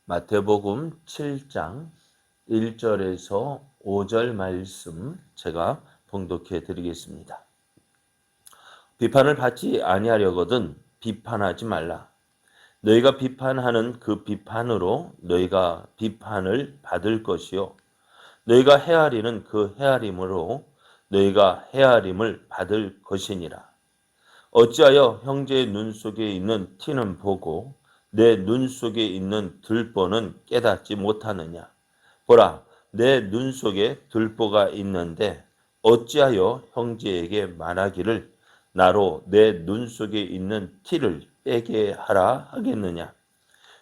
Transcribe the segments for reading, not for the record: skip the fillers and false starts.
마태복음 7장 1절에서 5절 말씀 제가 봉독해 드리겠습니다. 비판을 받지 아니하려거든 비판하지 말라. 너희가 비판하는 그 비판으로 너희가 비판을 받을 것이요 너희가 헤아리는 그 헤아림으로 너희가 헤아림을 받을 것이니라. 어찌하여 형제의 눈 속에 있는 티는 보고 내 눈 속에 있는 들보는 깨닫지 못하느냐. 보라, 내 눈 속에 들보가 있는데 어찌하여 형제에게 말하기를 나로 내 눈 속에 있는 티를 빼게 하라 하겠느냐.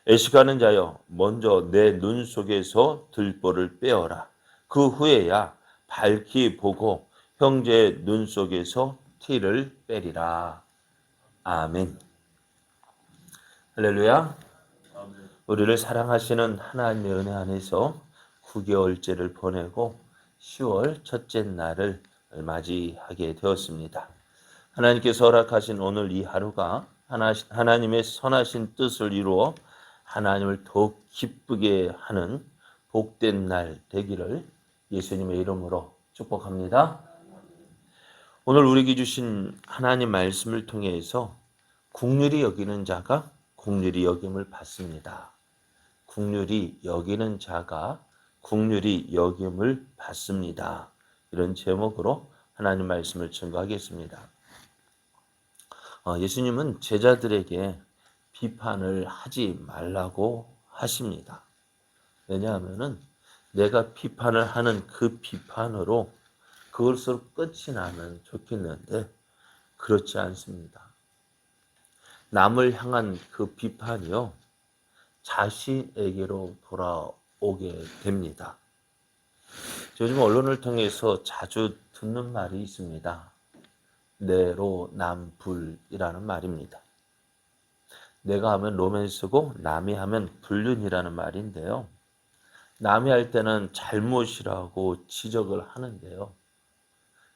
애식하는 자여, 먼저 내 눈 속에서 들보를 빼어라. 그 후에야 밝히 보고 형제의 눈 속에서 티를 빼리라. 아멘. 할렐루야. 우리를 사랑하시는 하나님의 은혜 안에서 9개월째를 보내고 10월 첫째 날을 맞이하게 되었습니다. 하나님께서 허락하신 오늘 이 하루가 하나님의 선하신 뜻을 이루어 하나님을 더욱 기쁘게 하는 복된 날 되기를 예수님의 이름으로 축복합니다. 오늘 우리에게 주신 하나님 말씀을 통해서 긍휼히 여기는 자가 긍휼히 여김을 받습니다. 긍휼히 여기는 자가 긍휼히 여김을 받습니다. 이런 제목으로 하나님 말씀을 증거하겠습니다. 예수님은 제자들에게 비판을 하지 말라고 하십니다. 왜냐하면 내가 비판을 하는 그 비판으로 그것으로 끝이 나면 좋겠는데 그렇지 않습니다. 남을 향한 그 비판이요 자신에게로 돌아오게 됩니다. 요즘 언론을 통해서 자주 듣는 말이 있습니다. 내로남불이라는 말입니다. 내가 하면 로맨스고 남이 하면 불륜이라는 말인데요. 남이 할 때는 잘못이라고 지적을 하는데요.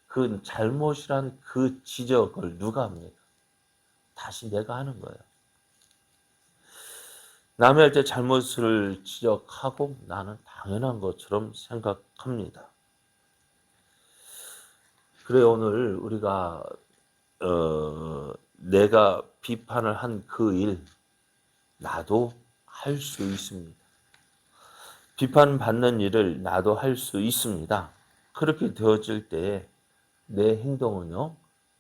그 잘못이란 그 지적을 누가 합니까? 다시 내가 하는 거예요. 남이 할 때 잘못을 지적하고 나는 당연한 것처럼 생각합니다. 그래 오늘 우리가 내가 비판을 한 그 일 나도 할 수 있습니다. 비판받는 일을 나도 할 수 있습니다. 그렇게 되어질 때에 내 행동은요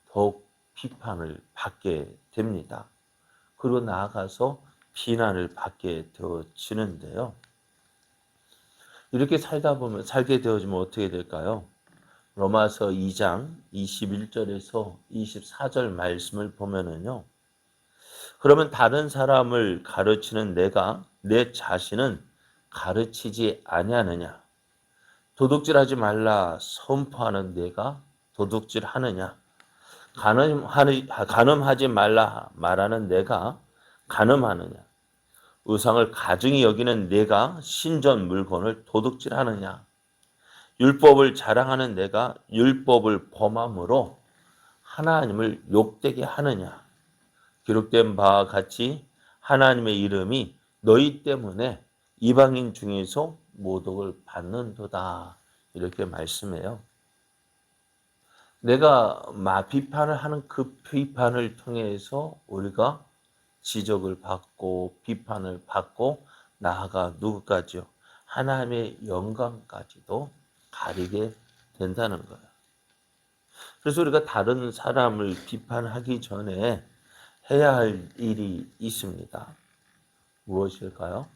더욱 비판을 받게 됩니다. 그리고 나아가서 비난을 받게 되어지는데요. 이렇게 살게 되어지면 어떻게 될까요? 로마서 2장 21절에서 24절 말씀을 보면은요. 그러면 다른 사람을 가르치는 내가 내 자신은 가르치지 아니하느냐? 도둑질하지 말라 선포하는 내가 도둑질하느냐? 간음하지 말라 말하는 내가 간음하느냐? 의상을 가증히 여기는 내가 신전 물건을 도둑질하느냐? 율법을 자랑하는 내가 율법을 범함으로 하나님을 욕되게 하느냐? 기록된 바와 같이 하나님의 이름이 너희 때문에 이방인 중에서 모독을 받는도다. 이렇게 말씀해요. 내가 비판을 하는 그 비판을 통해서 우리가 지적을 받고 비판을 받고 나아가 누구까지요? 하나님의 영광까지도 가리게 된다는 거예요. 그래서 우리가 다른 사람을 비판하기 전에 해야 할 일이 있습니다. 무엇일까요?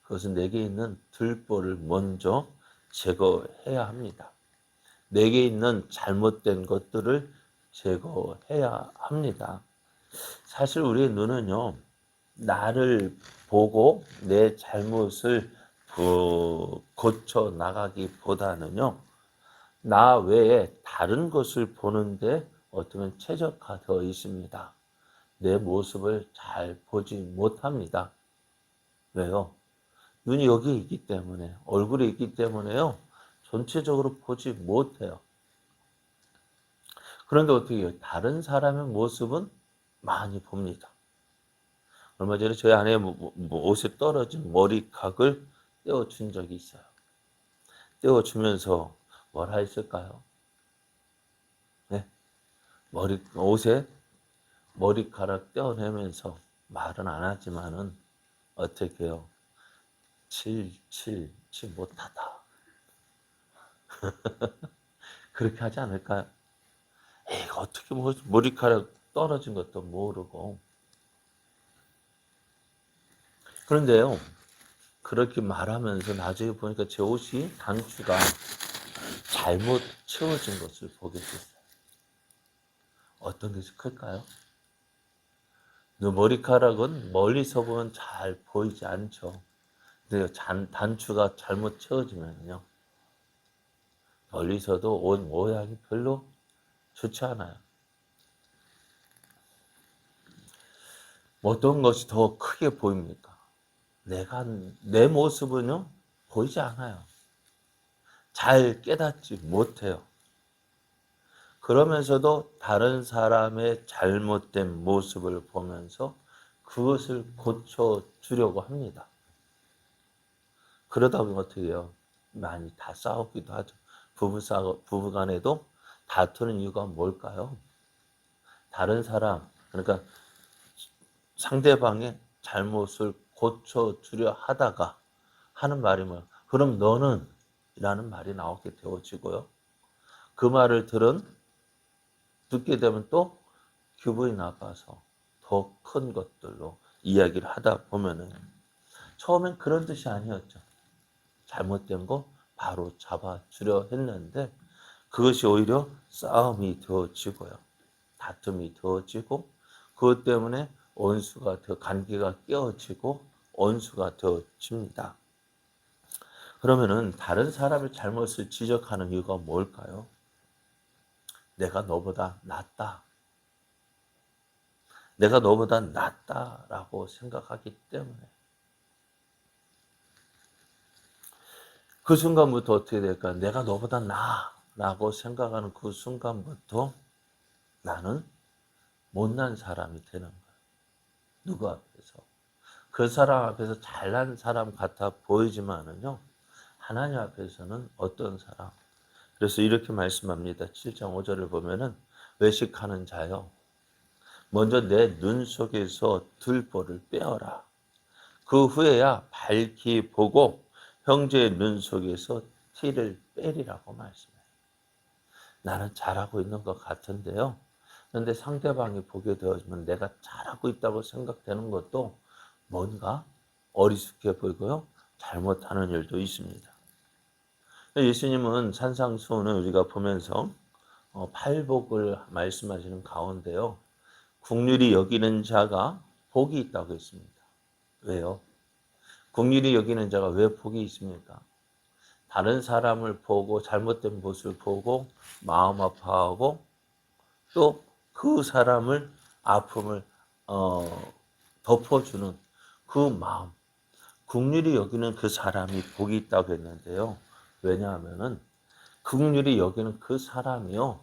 그것은 내게 있는 들보를 먼저 제거해야 합니다. 내게 있는 잘못된 것들을 제거해야 합니다. 사실 우리의 눈은요, 나를 보고 내 잘못을 고쳐 나가기보다는요, 나 외에 다른 것을 보는데 어쩌면 최적화되어 있습니다. 내 모습을 잘 보지 못합니다. 왜요? 눈이 여기 있기 때문에, 얼굴에 있기 때문에요, 전체적으로 보지 못해요. 그런데 어떻게 해요? 다른 사람의 모습은 많이 봅니다. 얼마 전에 저희 아내 옷에 떨어진 머리카락을 떼어준 적이 있어요. 떼어주면서 뭐라 했을까요? 네, 옷에 머리카락 떼어내면서 말은 안 하지만은 어떻게 해요? 칠 못하다. 그렇게 하지 않을까요? 에이, 어떻게 머리카락 떨어진 것도 모르고. 그런데요, 그렇게 말하면서 나중에 보니까 제 옷이 단추가 잘못 채워진 것을 보게 됐어요. 어떤 것이 클까요? 그 머리카락은 멀리서 보면 잘 보이지 않죠. 근데 단추가 잘못 채워지면요, 멀리서도 옷 모양이 별로 좋지 않아요. 어떤 것이 더 크게 보입니까? 내 모습은요, 보이지 않아요. 잘 깨닫지 못해요. 그러면서도 다른 사람의 잘못된 모습을 보면서 그것을 고쳐주려고 합니다. 그러다 보면 어떻게 해요? 많이 다 싸우기도 하죠. 부부간에도 다투는 이유가 뭘까요? 다른 사람, 그러니까 상대방의 잘못을 고쳐주려 하다가 하는 말이 뭐예요? 그럼 너는? 이라는 말이 나오게 되어지고요. 그 말을 듣게 되면 또 기분이 나빠서 더 큰 것들로 이야기를 하다 보면은 처음엔 그런 뜻이 아니었죠. 잘못된 거 바로 잡아주려 했는데 그것이 오히려 싸움이 되어지고요. 다툼이 되어지고 그것 때문에 관계가 깨어지고 원수가 되어집니다. 그러면은 다른 사람의 잘못을 지적하는 이유가 뭘까요? 내가 너보다 낫다. 내가 너보다 낫다라고 생각하기 때문에 그 순간부터 어떻게 될까? 내가 너보다 나라고 생각하는 그 순간부터 나는 못난 사람이 되는 거예요. 누구 앞에서? 그 사람 앞에서 잘난 사람 같아 보이지만은요, 하나님 앞에서는 어떤 사람? 그래서 이렇게 말씀합니다. 7장 5절을 보면은 외식하는 자여, 먼저 내 눈 속에서 들보를 빼어라. 그 후에야 밝히 보고 형제의 눈 속에서 티를 빼리라고 말씀해요. 나는 잘하고 있는 것 같은데요. 그런데 상대방이 보게 되어지면 내가 잘하고 있다고 생각되는 것도 뭔가 어리숙해 보이고요. 잘못하는 일도 있습니다. 예수님은 산상수훈을 우리가 보면서 팔복을 말씀하시는 가운데요. 긍휼히 여기는 자가 복이 있다고 했습니다. 왜요? 긍휼히 여기는 자가 왜 복이 있습니까? 다른 사람을 보고 잘못된 모습을 보고 마음 아파하고 또 그 사람을 아픔을 덮어주는 그 마음, 긍휼히 여기는 그 사람이 복이 있다고 했는데요. 왜냐하면은 긍휼히 여기는 그 사람이요,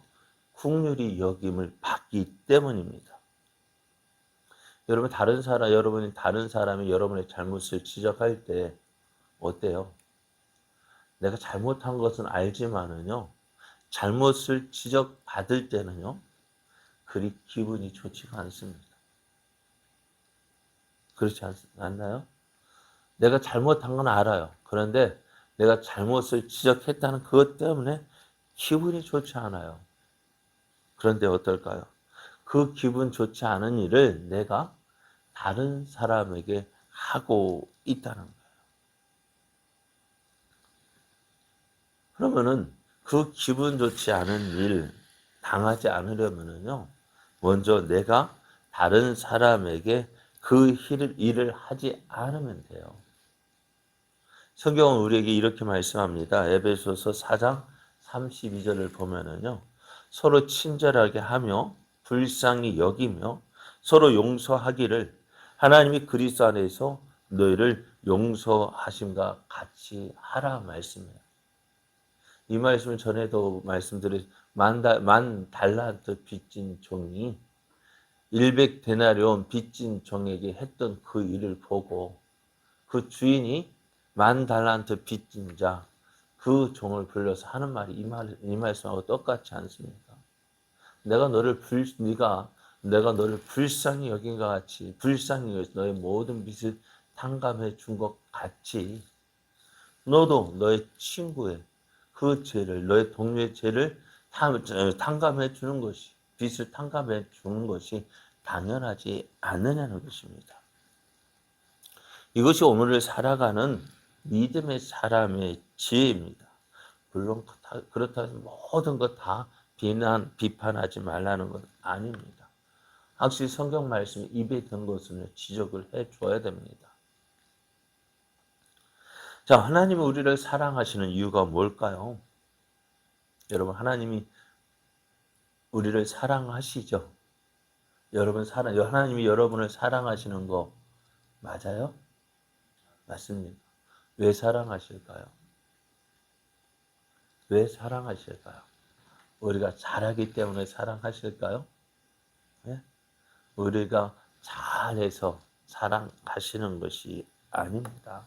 긍휼히 여김을 받기 때문입니다. 여러분이 다른 사람이 여러분의 잘못을 지적할 때 어때요? 내가 잘못한 것은 알지만은요, 잘못을 지적받을 때는요, 그리 기분이 좋지가 않습니다. 그렇지 않나요? 내가 잘못한 건 알아요. 그런데 내가 잘못을 지적했다는 그것 때문에 기분이 좋지 않아요. 그런데 어떨까요? 그 기분 좋지 않은 일을 내가 다른 사람에게 하고 있다는 거예요. 그러면은 그 기분 좋지 않은 일 당하지 않으려면은요, 먼저 내가 다른 사람에게 그 일을 하지 않으면 돼요. 성경은 우리에게 이렇게 말씀합니다. 에베소서 4장 32절을 보면은요, 서로 친절하게 하며 불쌍히 여기며 서로 용서하기를 하나님이 그리스도 안에서 너희를 용서하심과 같이 하라 말씀이에요. 이 말씀을 전에도 말씀드린 만 달란트 빚진 종이 100데나리온 빚진 종에게 했던 그 일을 보고 그 주인이 10,000달란트 빚진 자 그 종을 불러서 하는 말이 이 말씀하고 똑같지 않습니까? 내가 너를 불쌍히 여긴 것 같이 불쌍히 여겨서 너의 모든 빚을 탕감해 준 것 같이 너도 너의 친구의 그 죄를 너의 동료의 죄를 탕감해 주는 것이 빚을 탕감해 주는 것이 당연하지 않느냐는 것입니다. 이것이 오늘을 살아가는 믿음의 사람의 지혜입니다. 물론 그렇다고 해서 모든 것 다 비판하지 말라는 건 아닙니다. 확실히 성경 말씀이 입에 든 것은 지적을 해줘야 됩니다. 자, 하나님이 우리를 사랑하시는 이유가 뭘까요? 여러분, 하나님이 우리를 사랑하시죠? 하나님이 여러분을 사랑하시는 거 맞아요? 맞습니다. 왜 사랑하실까요? 왜 사랑하실까요? 우리가 잘하기 때문에 사랑하실까요? 네? 우리가 잘해서 사랑하시는 것이 아닙니다.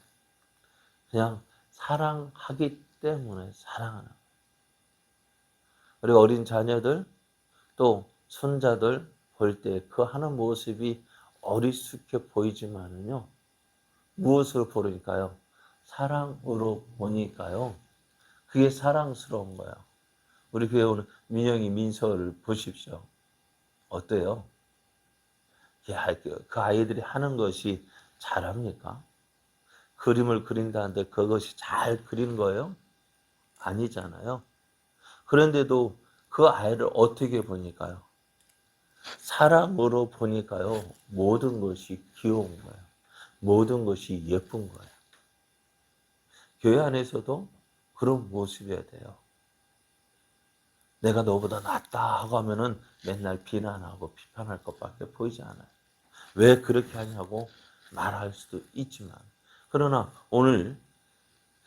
그냥 사랑하기 때문에 사랑하는 거예요. 우리 어린 자녀들 또 손자들 볼 때 그 하는 모습이 어리숙해 보이지만은요. 무엇으로 보니까요? 사랑으로 보니까요. 그게 사랑스러운 거예요. 우리 교회 오늘 민영이 민서를 보십시오. 어때요? 그 아이들이 하는 것이 잘합니까? 그림을 그린다는데 그것이 잘 그린 거예요? 아니잖아요. 그런데도 그 아이를 어떻게 보니까요? 사랑으로 보니까요. 모든 것이 귀여운 거예요. 모든 것이 예쁜 거예요. 교회 안에서도 그런 모습이어야 돼요. 내가 너보다 낫다 하고 하면은 맨날 비난하고 비판할 것밖에 보이지 않아요. 왜 그렇게 하냐고 말할 수도 있지만 그러나 오늘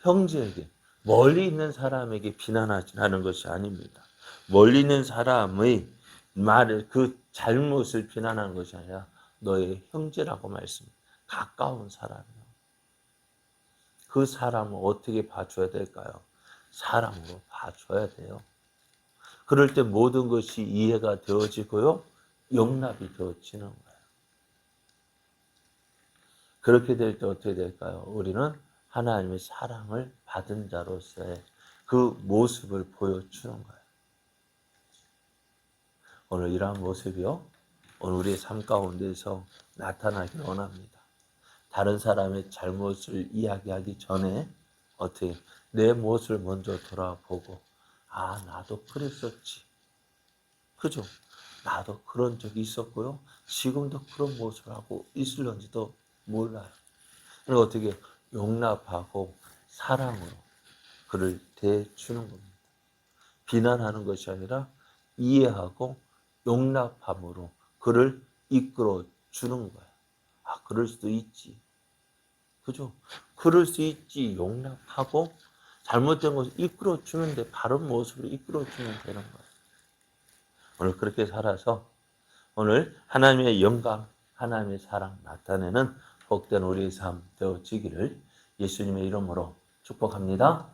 형제에게 멀리 있는 사람에게 비난하는 것이 아닙니다. 멀리 있는 사람의 말을 그 잘못을 비난하는 것이 아니라 너의 형제라고 말씀합니다. 가까운 사람이요. 그 사람을 어떻게 봐줘야 될까요? 사랑으로 봐줘야 돼요. 그럴 때 모든 것이 이해가 되어지고요. 용납이 되어지는 거예요. 그렇게 될 때 어떻게 될까요? 우리는 하나님의 사랑을 받은 자로서의 그 모습을 보여주는 거예요. 오늘 이러한 모습이요. 오늘 우리의 삶 가운데서 나타나길 원합니다. 다른 사람의 잘못을 이야기하기 전에 어떻게 내 모습을 먼저 돌아보고 나도 그랬었지. 그죠? 나도 그런 적이 있었고요. 지금도 그런 모습을 하고 있을런지도 몰라요. 그리고 어떻게 용납하고 사랑으로 그를 대주는 겁니다. 비난하는 것이 아니라 이해하고 용납함으로 그를 이끌어 주는 거예요. 그럴 수도 있지. 그죠? 그럴 수 있지. 용납하고 잘못된 것을 이끌어 주는데 바른 모습으로 이끌어 주면 되는 거예요. 오늘 그렇게 살아서 오늘 하나님의 영광, 하나님의 사랑 나타내는 복된 우리의 삶 되어지기를 예수님의 이름으로 축복합니다.